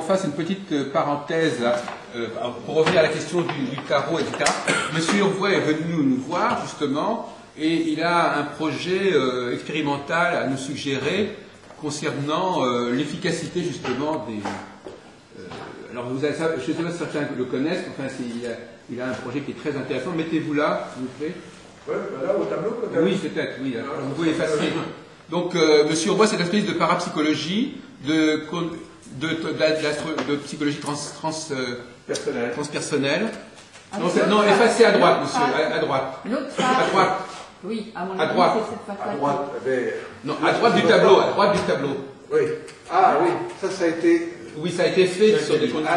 fasse une petite parenthèse pour revenir à la question du tarot, etc. Monsieur Urvois est venu nous voir, justement, et il a un projet expérimental à nous suggérer concernant l'efficacité, justement, des... alors, je ne sais pas si certains le connaissent, enfin, il a un projet qui est très intéressant. Mettez-vous là, s'il vous plaît. Oui, là, au tableau, peut-être. Oui, peut-être, oui. Alors, vous pouvez effacer. Donc, Monsieur Urvois, c'est une espèce de parapsychologie, de psychologie transpersonnelle. Non, effacez à droite, monsieur, à droite. L'autre à droite. Oui, à mon à droite. À droite, non, à droite du tableau, à droite du tableau. Oui. Ah oui, ça a été... Oui, ça a été fait sur des conduits.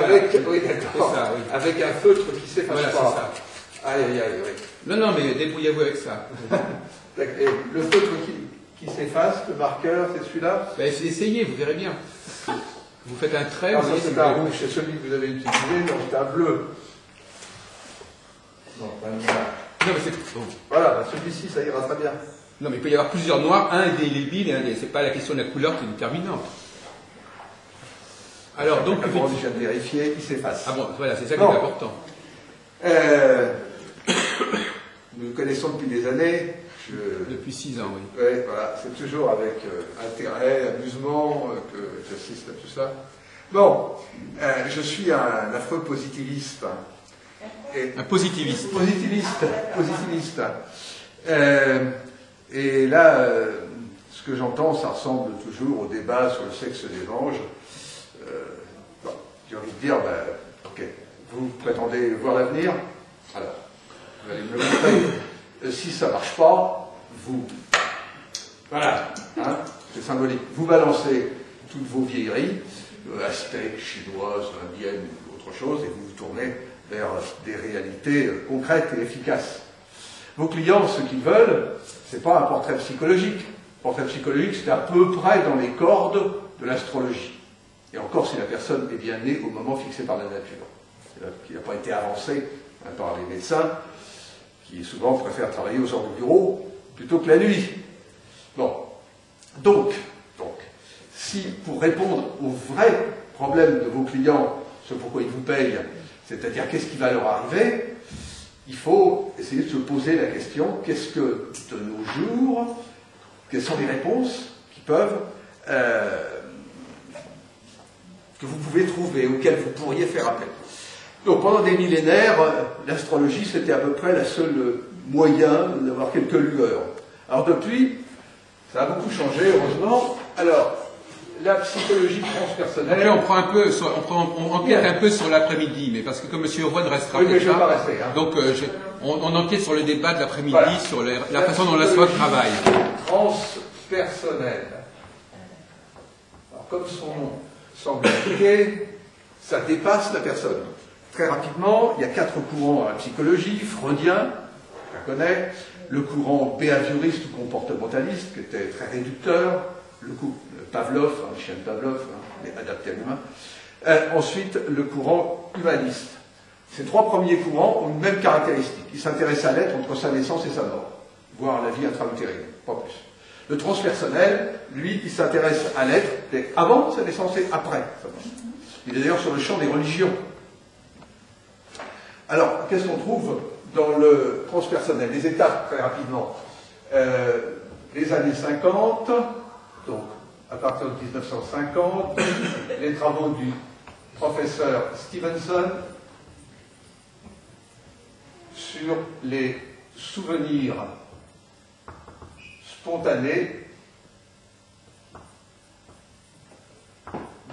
Oui, d'accord. Oui. Avec un feutre qui s'efface voilà, pas. Ça. Aïe, aïe, aïe, oui. Non, mais débrouillez-vous avec ça. Et le feutre qui s'efface, le marqueur, c'est celui-là? Ben, essayez, vous verrez bien. Vous faites un trait. Ah, ça c'est un rouge, c'est celui que vous avez utilisé, donc c'est un bleu. Non, pas un noir. Non, mais c'est... Bon. Voilà, celui-ci, ça ira très bien. Non, mais il peut y avoir plusieurs noirs, un est indélébile et un c'est pas la question de la couleur qui est déterminante. Alors, donc... D'abord, je viens de vérifier, il s'efface. Ah bon, voilà, c'est ça qui est important. Nous le connaissons depuis des années. Depuis 6 ans, oui. Oui, voilà, c'est toujours avec intérêt, amusement que j'assiste à tout ça. Bon, je suis un affreux positiviste. Un positiviste. Positiviste. Et là, ce que j'entends, ça ressemble toujours au débat sur le sexe des anges. Bon, j'ai envie de dire, ok, vous prétendez voir l'avenir, alors, vous allez me le montrer. Si ça ne marche pas, vous, voilà, hein, c'est symbolique, vous balancez toutes vos vieilleries, aztèques, chinoises, indiennes ou autre chose, et vous vous tournez vers des réalités concrètes et efficaces. Vos clients, ce qu'ils veulent, c'est pas un portrait psychologique. Le portrait psychologique, c'est à peu près dans les cordes de l'astrologie. Et encore si la personne est bien née au moment fixé par la nature, qui n'a pas été avancé par les médecins, qui souvent préfèrent travailler aux heures de bureau plutôt que la nuit. Bon. Donc, si pour répondre aux vrais problèmes de vos clients, ce pourquoi ils vous payent, c'est-à-dire qu'est-ce qui va leur arriver, il faut essayer de se poser la question, qu'est-ce que de nos jours, quelles sont les réponses qui peuvent, que vous pouvez trouver, auxquelles vous pourriez faire appel. Donc pendant des millénaires, l'astrologie c'était à peu près la seule moyen d'avoir quelques lueurs. Alors depuis, ça a beaucoup changé, heureusement. Alors, la psychologie transpersonnelle... Là, on enquête un peu sur l'après-midi, mais parce que comme M. Urvois ne restera pas... Oui, mais je ne vais pas rester. Hein. Donc, on enquête sur le débat de l'après-midi, voilà. Sur la façon dont la SWOT travaille. Transpersonnelle. Alors, comme son nom semble indiquer, ça dépasse la personne. Très rapidement, il y a 4 courants à la psychologie, freudien, on la connaît, le courant behavioriste ou comportementaliste, qui était très réducteur, le Pavlov, le chien de Pavlov, mais adapté à l'humain. Ensuite, le courant humaniste. Ces 3 premiers courants ont une même caractéristique. Ils s'intéressent à l'être entre sa naissance et sa mort, voire la vie intra-utérine, pas plus. Le transpersonnel, lui, il s'intéresse à l'être avant sa naissance et après sa mort. Il est d'ailleurs sur le champ des religions. Alors, qu'est-ce qu'on trouve dans le transpersonnel? Les étapes, très rapidement. Les années 50, donc à partir de 1950, les travaux du professeur Stevenson sur les souvenirs spontanés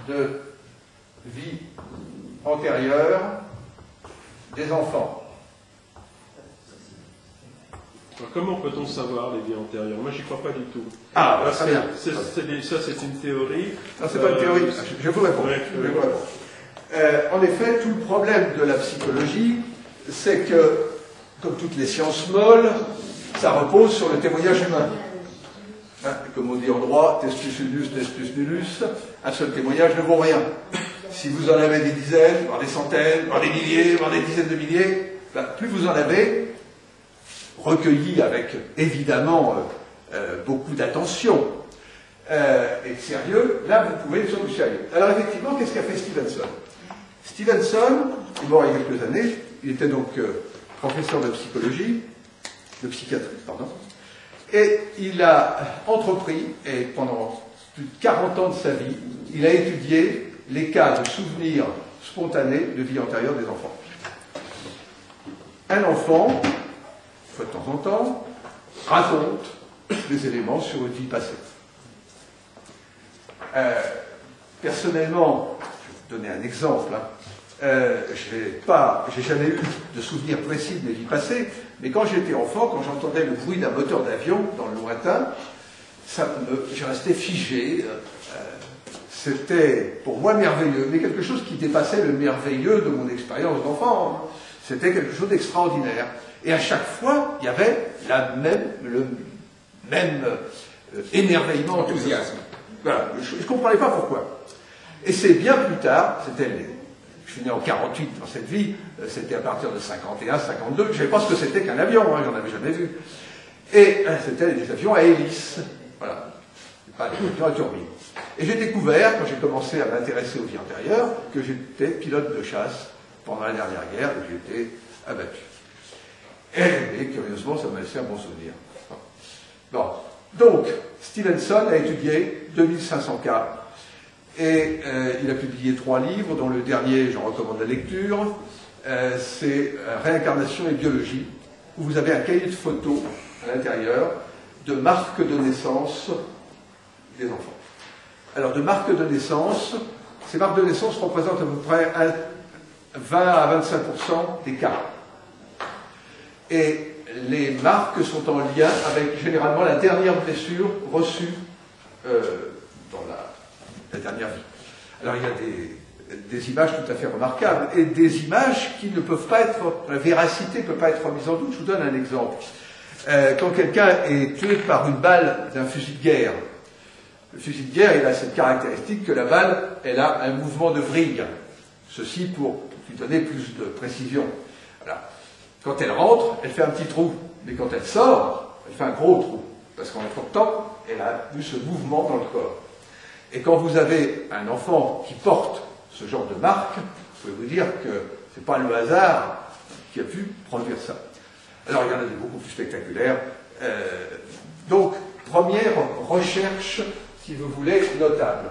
de vie antérieure des enfants. Comment peut-on savoir les vies antérieures? Moi, j'y crois pas du tout. Ah, très bien. Ça, c'est une théorie. Non, c'est pas une théorie. Je vous réponds. En effet, tout le problème de la psychologie, c'est que, comme toutes les sciences molles, ça repose sur le témoignage humain. Hein, comme on dit en droit, testus unus, testus nullus, un seul témoignage ne vaut rien. Si vous en avez des dizaines, voire des centaines, voire des milliers, voire des dizaines de milliers, plus vous en avez, recueillis avec évidemment beaucoup d'attention, et sérieux, là vous pouvez être sur du sérieux. Alors effectivement, qu'est-ce qu'a fait Stevenson? Stevenson est mort il y a quelques années, il était donc professeur de psychologie, de psychiatrie, pardon, et il a entrepris, et pendant plus de 40 ans de sa vie, il a étudié les cas de souvenirs spontanés de vie antérieure des enfants. Un enfant, de temps en temps, raconte des éléments sur une vie passée. Personnellement, je vais vous donner un exemple, j'ai jamais eu de souvenir précis de mes vies passées, mais quand j'étais enfant, quand j'entendais le bruit d'un moteur d'avion dans le lointain, je restais figé. C'était pour moi merveilleux, mais quelque chose qui dépassait le merveilleux de mon expérience d'enfant. C'était quelque chose d'extraordinaire. Et à chaque fois, il y avait le même émerveillement, enthousiasme. Voilà, je ne comprenais pas pourquoi. Et c'est bien plus tard, je suis né en 48 dans cette vie, c'était à partir de 51, 52, je ne savais pas ce que c'était qu'un avion, j'en avais jamais vu. Et c'était des avions à hélice, voilà, pas des avions à turbine. Et j'ai découvert, quand j'ai commencé à m'intéresser aux vies antérieures, que j'étais pilote de chasse pendant la dernière guerre, et que j'ai été abattu. Et curieusement, ça m'a laissé un bon souvenir. Bon. Donc, Stevenson a étudié 2500 cas, et il a publié 3 livres, dont le dernier, j'en recommande la lecture, c'est Réincarnation et biologie, où vous avez un cahier de photos à l'intérieur de marques de naissance des enfants. Alors, de marques de naissance, ces marques de naissance représentent à peu près 20 à 25% des cas. Et les marques sont en lien avec généralement la dernière blessure reçue dans la dernière vie. Alors il y a des images tout à fait remarquables et des images qui ne peuvent pas être, la véracité ne peut pas être remise en doute. Je vous donne un exemple. Quand quelqu'un est tué par une balle d'un fusil de guerre, le fusil de guerre il a cette caractéristique que la balle elle a un mouvement de vrille. Ceci pour lui donner plus de précision. Voilà. Quand elle rentre, elle fait un petit trou. Mais quand elle sort, elle fait un gros trou. Parce qu'en trop de temps, elle a eu ce mouvement dans le corps. Et quand vous avez un enfant qui porte ce genre de marque, je peux vous dire que ce n'est pas le hasard qui a pu produire ça. Alors, il y en a des beaucoup plus spectaculaires. Donc, première recherche, si vous voulez, notable.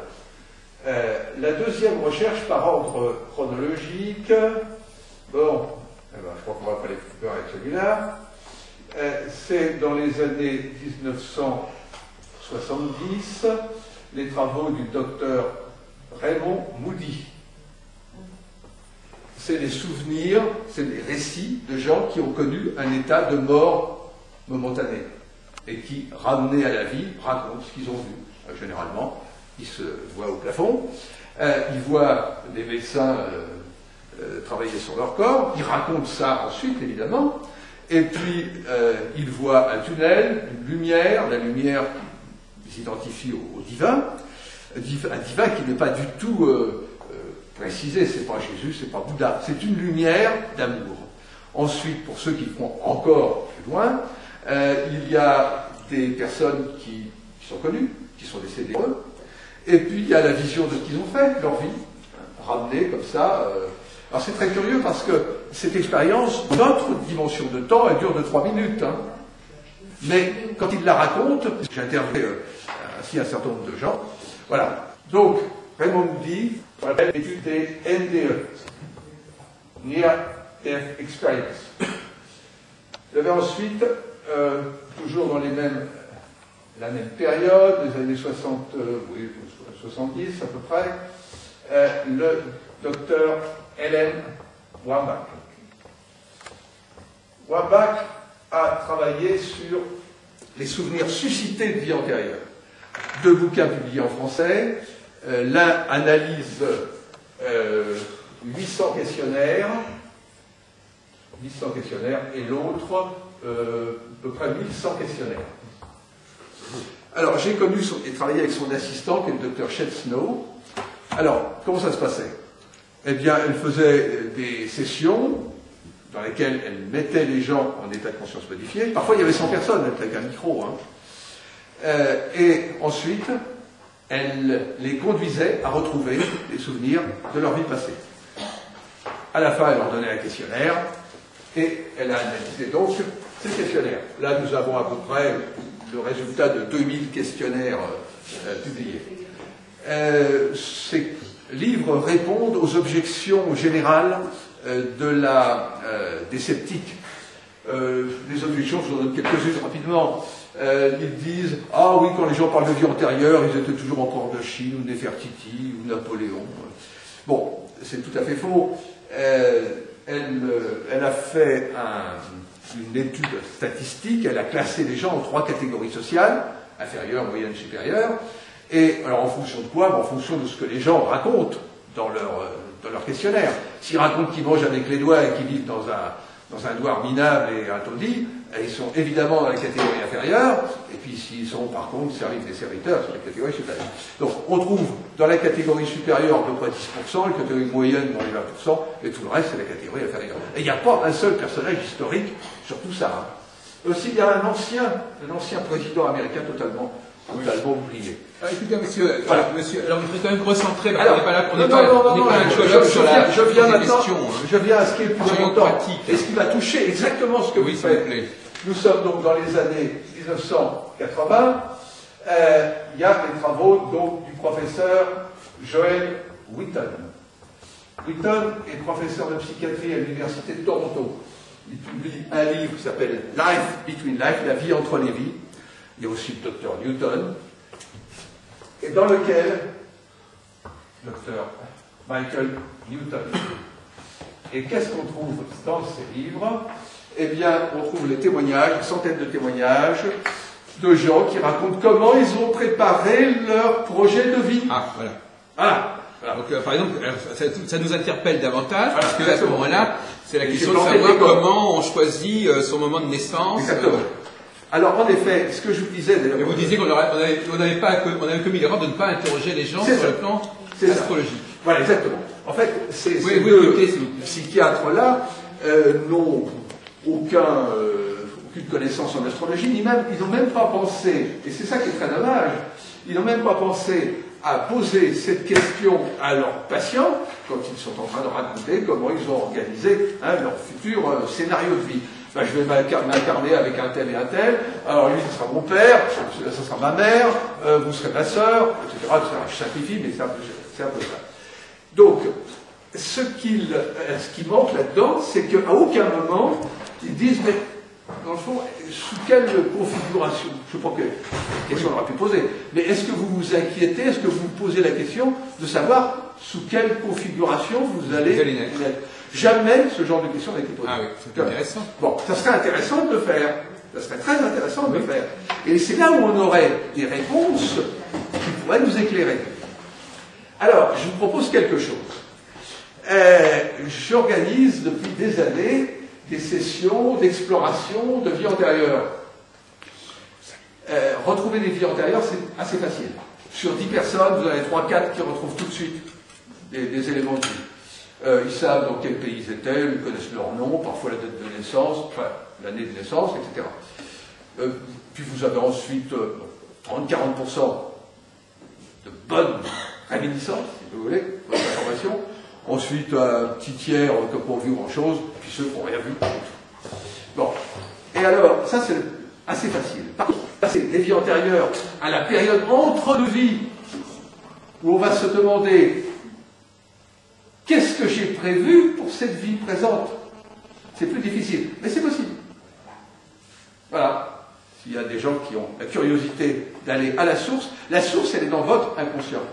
La deuxième recherche par ordre chronologique, bon, je crois qu'on va pas les faire avec celui-là, c'est dans les années 1970, les travaux du docteur Raymond Moody. C'est les souvenirs, c'est les récits de gens qui ont connu un état de mort momentanée et qui, ramenés à la vie, racontent ce qu'ils ont vu. Généralement, ils se voient au plafond, ils voient des médecins travailler sur leur corps, ils racontent ça ensuite, évidemment, et puis ils voient un tunnel, une lumière, la lumière s'identifie au divin, un divin qui n'est pas du tout précisé, c'est pas Jésus, c'est pas Bouddha, c'est une lumière d'amour. Ensuite, pour ceux qui vont encore plus loin, il y a des personnes qui sont connues, qui sont décédées, et puis il y a la vision de ce qu'ils ont fait, leur vie, ramenée comme ça. Alors c'est très curieux parce que cette expérience, notre dimension de temps, elle dure de 3 minutes. Hein. Mais quand ils la racontent, j'ai interviewé ainsi un certain nombre de gens, voilà. Donc, Raymond Moody, on appelle l'étude des NDE, Near Death Experience. Vous avez ensuite, toujours dans la même période, les années 70 à peu près, le docteur Helen Wambach. Wambach a travaillé sur les souvenirs suscités de vie antérieure. 2 bouquins publiés en français. L'un analyse 800 questionnaires et l'autre à peu près 1100 questionnaires. Alors, j'ai connu et travaillé avec son assistant, qui est le docteur Chet Snow. Alors, comment ça se passait? Eh bien, elle faisait des sessions dans lesquelles elle mettait les gens en état de conscience modifié. Parfois, il y avait 100 personnes, avec un micro. Hein. Et ensuite, elle les conduisait à retrouver les souvenirs de leur vie passée. À la fin, elle leur donnait un questionnaire, et elle a analysé donc ces questionnaires. Là, nous avons à peu près le résultat de 2000 questionnaires publiés. Ces livres répondent aux objections générales des sceptiques. Les objections, je vous en donne quelques-unes rapidement. Ils disent « Ah oui, quand les gens parlent de vie antérieure, ils étaient toujours encore de Chine, ou Néfertiti, ou Napoléon. » Bon, c'est tout à fait faux. Elle a fait une étude statistique, elle a classé les gens en 3 catégories sociales, inférieure, moyenne, supérieure, et alors en fonction de quoi? En fonction de ce que les gens racontent dans leur questionnaire. S'ils racontent qu'ils mangent avec les doigts et qu'ils vivent dans un douar minable et un taudis, ils sont évidemment dans la catégorie inférieure, et puis s'ils sont par contre servis des serviteurs, c'est la catégorie supérieure. Donc on trouve dans la catégorie supérieure à peu près 10%, la catégorie moyenne dans les 20%, et tout le reste c'est la catégorie inférieure. Et il n'y a pas un seul personnage historique sur tout ça. Hein. Aussi il y a un ancien président américain totalement oublié. Ah, écoutez, monsieur, voilà. Monsieur, alors il faut quand même recentrer, parce qu'on n'est pas là, on n'est pas un colloque sur la question. Je viens à ce qui est le plus important, pratique. Et ce qui va toucher exactement ce que vous faites. Nous sommes donc dans les années 1980. Il y a des travaux donc, du professeur Joel Wheaton. Wheaton est professeur de psychiatrie à l'Université de Toronto. Il publie un livre qui s'appelle Life Between Life, la vie entre les vies. Il y a aussi le docteur Newton, et dans lequel, docteur Michael Newton. Et qu'est-ce qu'on trouve dans ces livres? Eh bien, on trouve les témoignages, centaines de témoignages, de gens qui racontent comment ils ont préparé leur projet de vie. Ah, voilà. Voilà. Donc, par exemple, ça nous interpelle davantage, voilà, parce qu'à ce moment-là, c'est la question de savoir comment on choisit son moment de naissance. Exactement. Alors, en effet, ce que je vous disais... Et vous disiez qu'on avait commis l'erreur de ne pas interroger les gens sur le plan astrologique. Voilà, exactement. En fait, ces deux psychiatres-là n'ont aucune connaissance en astrologie, ils n'ont même pas pensé, et c'est ça qui est très dommage, ils n'ont même pas pensé à poser cette question à leurs patients quand ils sont en train de raconter comment ils ont organisé leur futur scénario de vie. Ben, je vais m'incarner avec un tel et un tel, alors lui, ce sera mon père, ce sera ma mère, vous serez ma sœur, etc. Je simplifie, mais c'est un peu ça. Donc, ce qui manque là-dedans, c'est qu'à aucun moment, ils disent, mais dans le fond, sous quelle configuration, je ne sais pas quelle question on aurait pu poser, mais est-ce que vous vous inquiétez, est-ce que vous vous posez la question de savoir sous quelle configuration vous allez naître? Jamais ce genre de question n'a été posée. Ah oui, c'est intéressant. Bon, ça serait intéressant de le faire. Ça serait très intéressant de le faire. Et c'est là où on aurait des réponses qui pourraient nous éclairer. Alors, je vous propose quelque chose. J'organise depuis des années des sessions d'exploration de vie antérieure. Retrouver des vies antérieures, c'est assez facile. Sur 10 personnes, vous en avez 3-4 qui retrouvent tout de suite des éléments de vie. Ils savent dans quel pays ils étaient, ils connaissent leur nom, parfois la date de naissance, enfin l'année de naissance, etc. Puis vous avez ensuite 30-40% de bonnes réminiscences, si vous voulez, bonne information. Ensuite, un petit tiers qui n'a pas vu grand-chose, puis ceux qui n'ont rien vu. Bon. Et alors, ça c'est assez facile. Par contre, passer des vies antérieures à la période entre deux vies, où on va se demander qu'est-ce que j'ai prévu pour cette vie présente? C'est plus difficile, mais c'est possible. Voilà. S'il y a des gens qui ont la curiosité d'aller à la source elle est dans votre inconscient.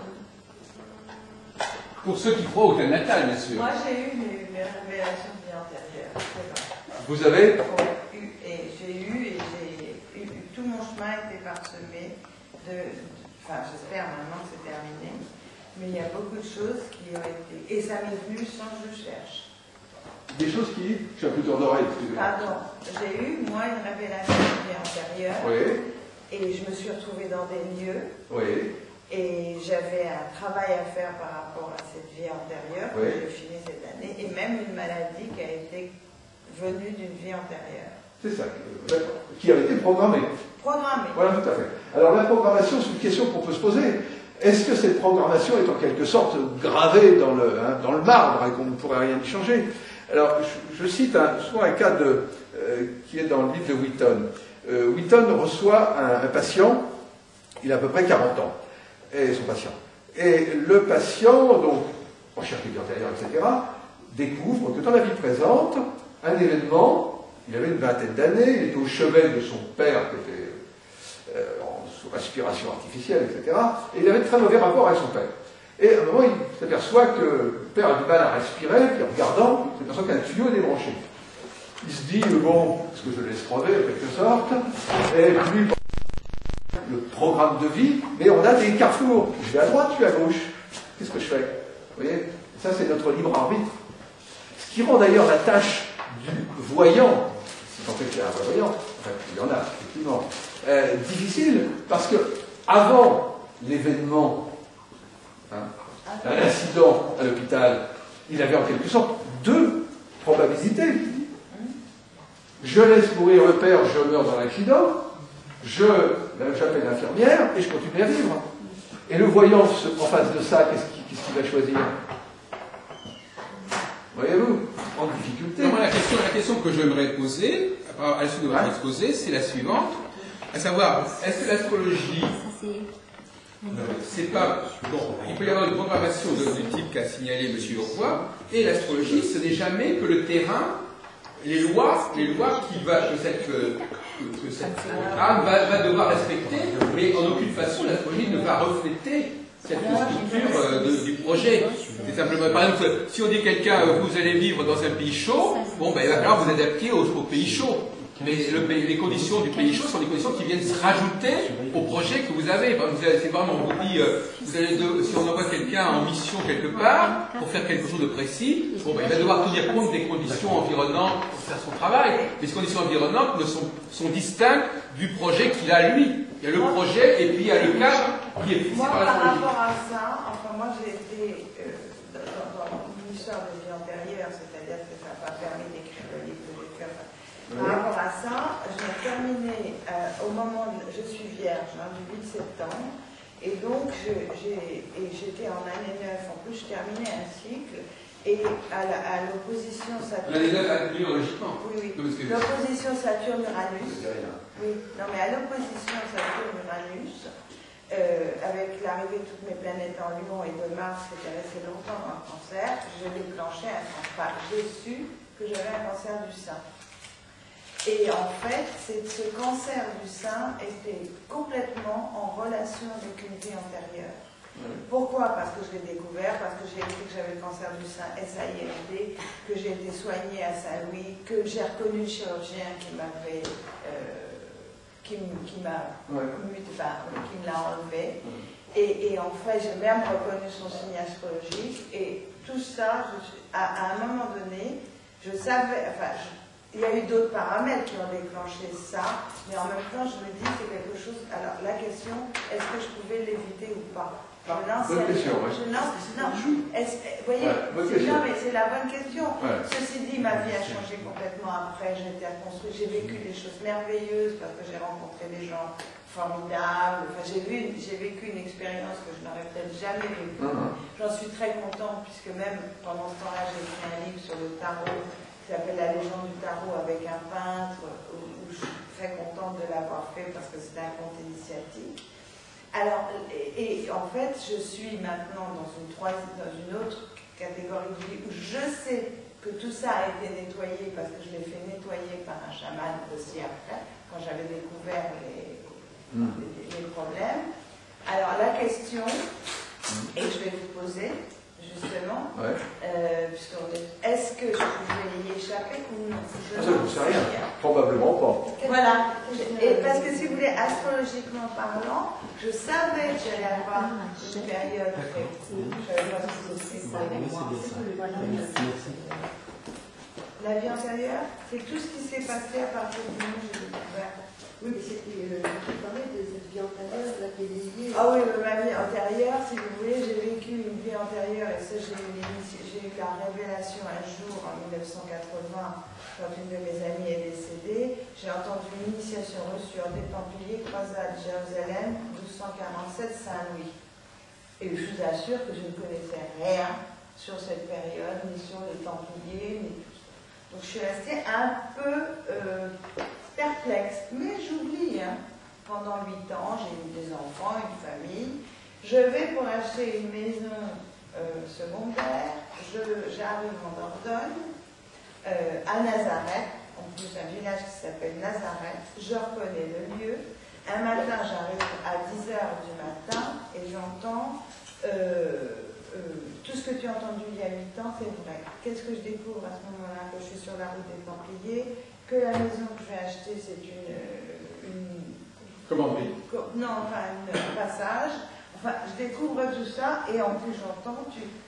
Pour ceux qui croient au thème natal, bien sûr. Moi, j'ai eu mes révélations de vie antérieure. Vous avez tout mon chemin était parsemé enfin, j'espère maintenant que c'est terminé, mais il y a beaucoup de choses qui ont été, et ça m'est venu sans que je cherche. Des choses qui, je suis un peu dur d'oreille, excusez-moi. Pardon, j'ai eu, moi, une révélation de vie antérieure, oui. Et je me suis retrouvée dans des lieux, oui. Et j'avais un travail à faire par rapport à cette vie antérieure, oui. que j'ai fini cette année, et même une maladie qui a été venue d'une vie antérieure. C'est ça, qui a été programmée. Programmée. Voilà, tout à fait. Alors la programmation, c'est une question qu'on peut se poser. Est-ce que cette programmation est en quelque sorte gravée dans le marbre et qu'on ne pourrait rien y changer? Alors, je cite souvent un cas qui est dans le livre de Wheaton. Wheaton reçoit un patient, il a à peu près 40 ans, et son patient. Et le patient, donc, recherche des vies antérieures, etc., découvre que dans la vie présente, un événement, il avait une vingtaine d'années, il était au chevet de son père, qui était sous respiration artificielle, etc., et il avait de très mauvais rapport avec son père. Et à un moment, il s'aperçoit que le père a du mal à respirer, puis en regardant, il s'aperçoit qu'un tuyau est débranché. Il se dit, bon, est-ce que je le laisse crever, en quelque sorte? Et puis, le programme de vie, mais on a des carrefours. Je vais à droite, je vais à gauche. Qu'est-ce que je fais? Vous voyez? Ça, c'est notre libre arbitre. Ce qui rend d'ailleurs la tâche du voyant, si tant est qu'il y a un vrai voyant, enfin, il y en a, effectivement, difficile, parce que avant l'événement, l'incident à l'hôpital, il avait en quelque sorte deux probabilités. Je laisse mourir le père, je meurs dans l'accident, j'appelle l'infirmière et je continue à vivre. Et le voyant en face de ça, qu'est-ce qu'il va choisir? Voyez-vous, en difficulté. Non, la question que j'aimerais poser, à la suite de votre exposé, c'est la suivante, à savoir, est-ce que l'astrologie, c'est pas... Bon, il peut y avoir une programmation du type qu'a signalé M. Urvois, et l'astrologie, ce n'est jamais que le terrain, les lois que cette programme va devoir respecter, mais en aucune façon l'astrologie ne va refléter cette structure du projet. C'est simplement, par exemple, si on dit à quelqu'un, vous allez vivre dans un pays chaud, bon, ben, il va falloir vous adapter au pays chaud. Mais les conditions du pays chaud sont des conditions qui viennent se rajouter au projet que vous avez. C'est vraiment, on vous dit, si on envoie quelqu'un en mission quelque part, pour faire quelque chose de précis, bon, ben, il va devoir tenir compte des conditions environnantes pour faire son travail. Mais ces conditions environnantes sont distinctes du projet qu'il a lui. Il y a le projet et puis il y a le cadre qui est fixé par la par rapport à ça, enfin moi j'ai été dans l'histoire des vies antérieures, c'est-à-dire que ça n'a pas permis d'écrire le livre que j'ai fait. Par rapport à ça, je l'ai terminé au moment où je suis vierge, du 8 septembre, et donc j'étais en année 9, en plus je terminais un cycle, et à l'opposition Saturne... L'année 9 biologiquement. Oui, l'opposition Saturne-Uranus, oui, non mais à l'opposition Saturne-Uranus, avec l'arrivée de toutes mes planètes en Lion et de Mars qui était resté longtemps dans le cancer, je déclenchais un cancer. Enfin, j'ai su que j'avais un cancer du sein. Et en fait, ce cancer du sein était complètement en relation avec une vie antérieure. Pourquoi? Parce que je l'ai découvert, parce que j'ai écrit que j'avais le cancer du sein SAILD, que j'ai été soignée à Saint-Louis, que j'ai reconnu le chirurgien qui m'avait... qui me l'a enlevé. Et en fait, j'ai même reconnu son signe astrologique. Et tout ça, à un moment donné, je savais... il y a eu d'autres paramètres qui ont déclenché ça, mais en même temps, je me dis que c'est quelque chose... Alors, la question, est-ce que je pouvais l'éviter ou pas? Bonne question, oui. Voyez, non, mais c'est la bonne question. Ouais. Ceci dit, ma vie a changé complètement après. J'ai été reconstruite, j'ai vécu des choses merveilleuses parce que j'ai rencontré des gens formidables. Enfin, j'ai vécu une expérience que je n'aurais peut-être jamais vécue. J'en suis très contente puisque même pendant ce temps-là, j'ai écrit un livre sur le tarot qui s'appelle La légende du tarot avec un peintre où je suis très contente de l'avoir fait parce que c'était un conte initiatique. Alors, et en fait, je suis maintenant dans une autre catégorie de vie où je sais que tout ça a été nettoyé parce que je l'ai fait nettoyer par un chaman aussi après, quand j'avais découvert les problèmes. Alors, la question, et je vais vous poser, justement, est-ce que je pouvais y échapper ou non? Je ne sais rien, probablement pas. Voilà, et parce que si vous voulez, astrologiquement parlant, je savais que j'allais avoir une période très courte. Je savais pas si c'était ça. La vie antérieure, c'est tout ce qui s'est passé à partir du moment où j'ai découvert. Oui, mais c'était tu parlais de cette vie antérieure là, qui est liée. Ah oui, ma vie antérieure, si vous voulez, j'ai vécu une vie antérieure et ça, j'ai eu la révélation un jour en 1980, quand une de mes amies est décédée. J'ai entendu une initiation reçue en des Templiers, croisade Jérusalem, 1247 Saint-Louis. Et je vous assure que je ne connaissais rien sur cette période, ni sur les Templiers, ni tout ça. Donc je suis restée un peu perplexe. Mais j'oublie, hein. Pendant 8 ans, j'ai eu des enfants, une famille. Je vais pour acheter une maison secondaire. J'arrive en Dordogne, à Nazareth, en plus un village qui s'appelle Nazareth. Je reconnais le lieu. Un matin, j'arrive à 10 h du matin et j'entends tout ce que tu as entendu il y a 8 ans, c'est vrai. Qu'est-ce que je découvre à ce moment-là, que je suis sur la route des Templiers, que la maison que je vais acheter, c'est une Commanderie. Non, enfin, un passage. Enfin, je découvre tout ça et en plus j'entends,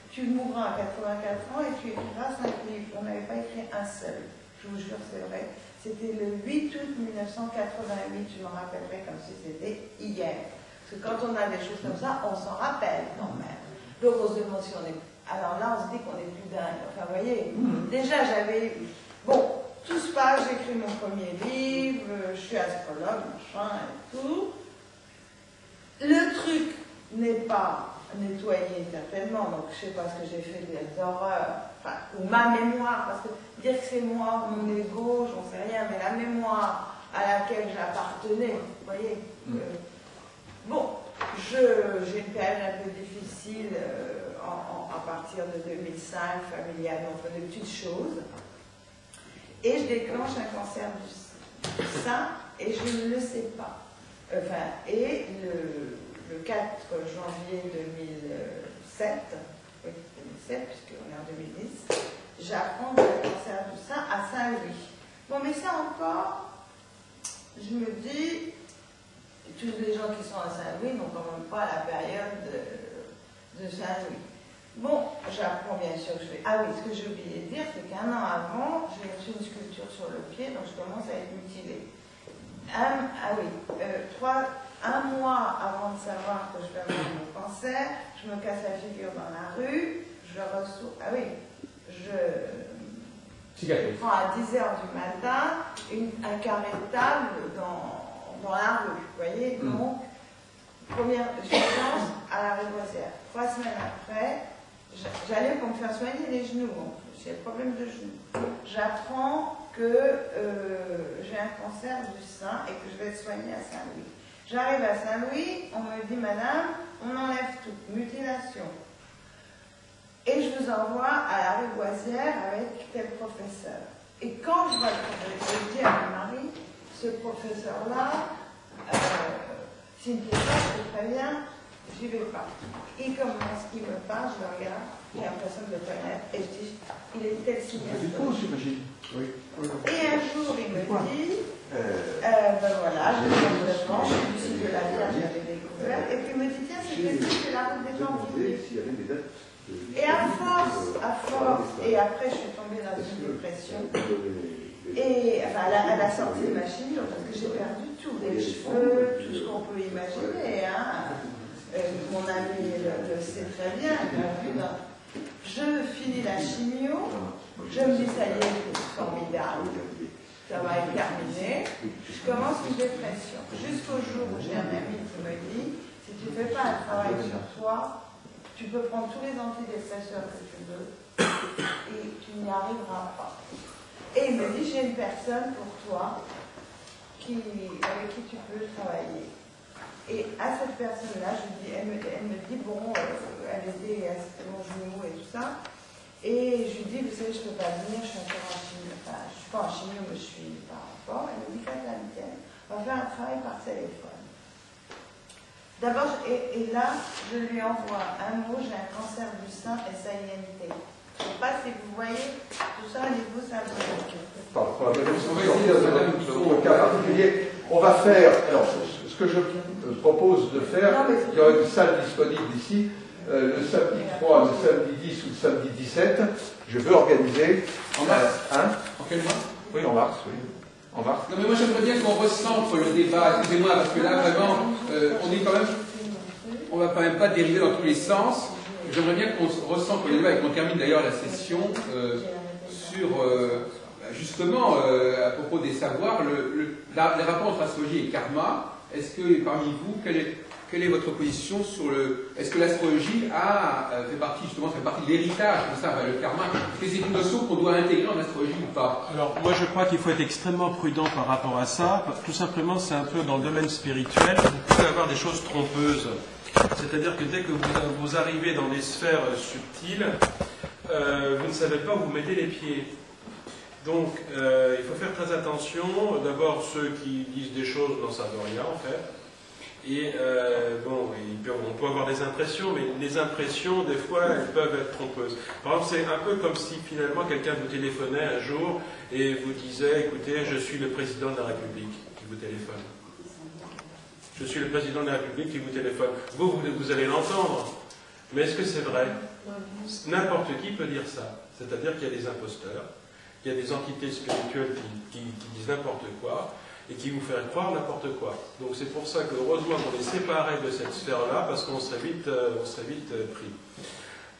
tu mourras à 84 ans et tu écriras 5 livres. On n'avait pas écrit un seul. Je vous jure, c'est vrai. C'était le 8 août 1988, je m'en rappellerai comme si c'était hier. Parce que quand on a des choses comme ça, on s'en rappelle quand même. Donc on se demande si on est... Alors là, on se dit qu'on est plus dingue. Enfin, vous voyez, déjà j'avais... Bon, tout se passe, j'écris mon premier livre, je suis astrologue, machin et tout. Le truc n'est pas nettoyé certainement, donc je ne sais pas ce que j'ai fait, des horreurs, enfin, ou ma mémoire, parce que dire que c'est moi, mon ego, j'en sais rien, mais la mémoire à laquelle j'appartenais, vous voyez. Bon, j'ai une période un peu difficile à partir de 2005, familialement, on fait des petites choses. Et je déclenche un cancer du sein et je ne le sais pas. Enfin, et le 4 janvier 2007, oui, 2007, puisqu'on est en 2010, j'apprends que j'ai un cancer du sein à Saint-Louis. Bon, mais ça encore, je me dis, tous les gens qui sont à Saint-Louis n'ont quand même pas la période de Saint-Louis. Bon, j'apprends bien sûr que je vais... Ah oui, ce que j'ai oublié de dire, c'est qu'un an avant, j'ai reçu une sculpture sur le pied, donc je commence à être mutilée. Un mois avant de savoir que je vais avoir mon cancer, je me casse la figure dans la rue, je reçois... Ah oui, je prends à 10 h du matin un carré de table dans la rue, vous voyez. Donc, première urgence à la Révoisière. 3 semaines après, j'allais pour me faire soigner les genoux, en plus, j'ai un problème de genoux. J'apprends que j'ai un cancer du sein et que je vais être soignée à Saint-Louis. J'arrive à Saint-Louis, on me dit, madame, on enlève tout, mutilation. Et je vous envoie à la Révoisière avec tel professeur. Et quand je vois le professeur, je dis à mon mari, ce professeur-là, s'il me plaît pas, c'est très bien, j'y vais pas. Il commence, il me parle, je le regarde, j'ai l'impression de le connaître, et je dis, il est tel cinéaste. j'imagine. Oui. Et un jour, il me dit, ben voilà, je suis complètement, je suis du site de la Vierge, j'avais découvert, et puis il me dit, tiens, c'est la route des Templiers. Et à force, et après je suis tombée dans une dépression, et enfin, elle a sorti ma chimie, parce que j'ai perdu tout, les cheveux, tout ce qu'on peut imaginer, hein. Mon ami le sait très bien, je finis la chimio, je me dis ça y est, c'est formidable, ça va être terminé, je commence une dépression, jusqu'au jour où j'ai un ami qui me dit, si tu ne fais pas un travail sur toi, tu peux prendre tous les antidépresseurs que tu veux et tu n'y arriveras pas. Et il me dit, j'ai une personne pour toi avec qui tu peux travailler. Et à cette personne-là, elle me dit, bon, elle était à mon genou et tout ça. Et je lui dis, vous savez, je ne peux pas venir, je suis encore en chimie. Enfin, je ne suis pas en chimie, mais je suis par rapport. Elle me dit, faites la mienne. On va faire un travail par téléphone. D'abord, et là, je lui envoie un mot, j'ai un cancer du sein et SAINT. Je ne sais pas si vous voyez tout ça au niveau symbolique. Au cas particulier, on va faire, alors ce que je propose de faire, il y aura une salle disponible ici, le samedi 3, le samedi 10 ou le samedi 17, je veux organiser... En mars En quel mois? Oui, en mars, oui. En mars. Non mais moi j'aimerais bien qu'on recentre le débat, excusez-moi, parce que là vraiment, on est quand même, on va quand même pas dériver dans tous les sens. J'aimerais bien qu'on recentre le débat et qu'on termine d'ailleurs la session sur, justement, à propos des savoirs, les rapports entre astrologie et karma. Est-ce que parmi vous, quelle quelle est votre position sur le... Est-ce que l'astrologie fait partie de l'héritage de ça, le karma? Est-ce que c'est une notion qu'on doit intégrer en astrologie ou pas? Alors, moi je crois qu'il faut être extrêmement prudent par rapport à ça. Tout simplement, c'est un peu dans le domaine spirituel. Vous pouvez avoir des choses trompeuses. C'est-à-dire que dès que vous arrivez dans des sphères subtiles, vous ne savez pas où vous mettez les pieds. Donc, il faut faire très attention. D'abord, ceux qui disent des choses n'en savent rien, en fait. Et, on peut avoir des impressions, mais les impressions, des fois, elles peuvent être trompeuses. Par exemple, c'est un peu comme si, finalement, quelqu'un vous téléphonait un jour et vous disait, écoutez, je suis le président de la République qui vous téléphone. Je suis le président de la République qui vous téléphone. Vous allez l'entendre. Mais est-ce que c'est vrai? N'importe qui peut dire ça. C'est-à-dire qu'il y a des imposteurs, il y a des entités spirituelles qui disent n'importe quoi et qui vous font croire n'importe quoi. Donc c'est pour ça que heureusement qu'on est séparés de cette sphère-là, parce qu'on serait vite pris.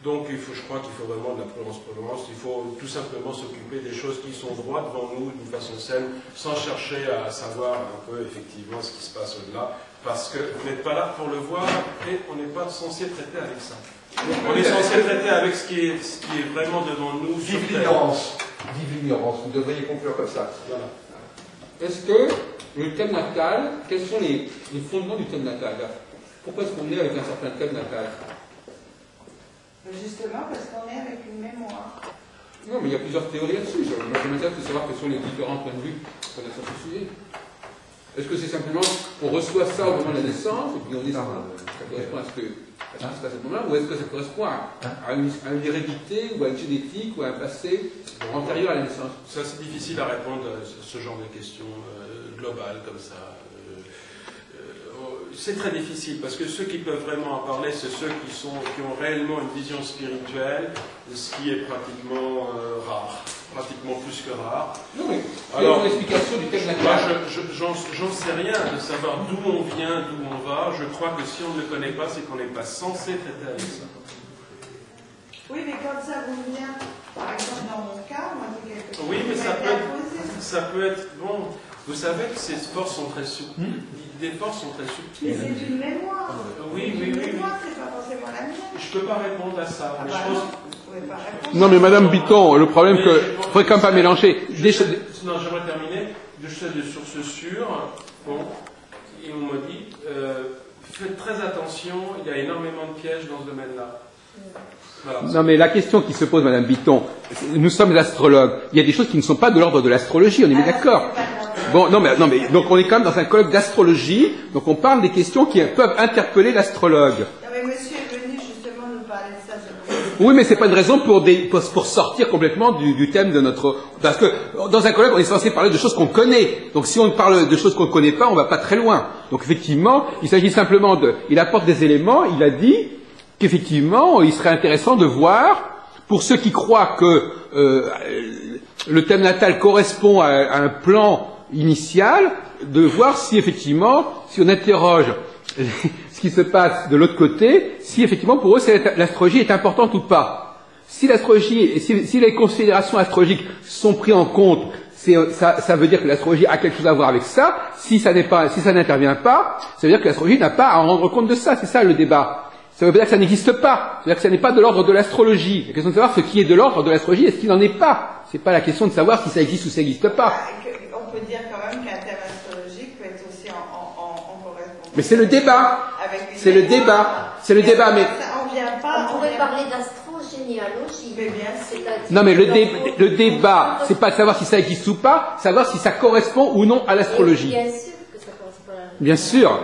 Donc je crois qu'il faut vraiment de la prudence. Il faut tout simplement s'occuper des choses qui sont droites devant nous d'une façon saine, sans chercher à savoir un peu effectivement ce qui se passe au-delà, parce que vous n'êtes pas là pour le voir et on n'est pas censé traiter avec ça. On est censé traiter avec ce qui est vraiment devant nous. Vive l'ignorance. Vive l'ignorance. Vous devriez conclure comme ça. Voilà. Est-ce que le thème natal, quels sont les fondements du thème natal? Pourquoi est-ce qu'on est avec un certain thème natal? Justement parce qu'on est avec une mémoire. Non, mais il y a plusieurs théories là-dessus. Moi, je m'intéresse de savoir quels sont les différents points de vue sur ce sujet. Est-ce que c'est simplement on reçoit ça au moment de la naissance et puis on dit ça correspond à ce qui se passe à ce moment-là, ou est-ce que ça correspond à une hérédité ou à une génétique ou à un passé antérieur à la naissance? Ça, c'est difficile à répondre à ce genre de questions globales comme ça. C'est très difficile parce que ceux qui peuvent vraiment en parler, c'est ceux qui ont réellement une vision spirituelle, ce qui est pratiquement rare, pratiquement plus que rare. Non, mais alors, une explication du thème natal. J'en sais rien de savoir d'où on vient, d'où on va. Je crois que si on ne le connaît pas, c'est qu'on n'est pas censé traiter avec ça. Oui, mais quand ça vous vient, par exemple dans mon cas, moi c'est quelque chose. Oui, mais ça peut être bon. Vous savez que ces forces sont très subtiles. Des forces sont très subtiles. Mais c'est une mémoire. Oui. Mémoire, c'est pas forcément la mienne. Je ne peux pas répondre à ça. Ah bah non, vous pouvez pas répondre. Non, mais Madame Bitton, le problème que... Il ne faudrait quand même pas mélanger. Non, j'aimerais terminer. Je sais de sources sûres. Bon, et on m'a dit, faites très attention, il y a énormément de pièges dans ce domaine-là. Voilà. Non, mais la question qui se pose, Madame Bitton, nous sommes astrologues. Il y a des choses qui ne sont pas de l'ordre de l'astrologie, on est bien d'accord. Bon, non, mais donc on est quand même dans un colloque d'astrologie, donc on parle des questions qui peuvent interpeller l'astrologue. Non, mais monsieur est venu justement nous parler de ça. Oui, mais c'est pas une raison pour sortir complètement du thème de notre... Parce que dans un colloque, on est censé parler de choses qu'on connaît. Donc si on parle de choses qu'on ne connaît pas, on va pas très loin. Donc effectivement, il s'agit simplement il apporte des éléments, il a dit qu'effectivement, il serait intéressant de voir, pour ceux qui croient que le thème natal correspond à un plan initial, de voir si effectivement, si on interroge ce qui se passe de l'autre côté, si effectivement pour eux l'astrologie est importante ou pas. Si l'astrologie, si les considérations astrologiques sont prises en compte, ça veut dire que l'astrologie a quelque chose à voir avec ça. Si ça n'intervient pas, ça veut dire que l'astrologie n'a pas à en rendre compte de ça. C'est ça le débat. Ça veut dire que ça n'existe pas. Ça veut dire que ça n'est pas de l'ordre de l'astrologie. La question de savoir ce qui est de l'ordre de l'astrologie et ce qui n'en est pas. C'est pas la question de savoir si ça existe ou ça n'existe pas. On peut dire quand même qu'un thème astrologique peut être aussi en correspondance. Mais c'est le débat. C'est le débat. C'est le débat, mais... On pourrait parler d'astrogénéalogie. Mais bien sûr. Non, mais le débat, c'est pas de savoir si ça existe ou pas, savoir si ça correspond ou non à l'astrologie. Bien sûr que ça correspond à la... Bien sûr.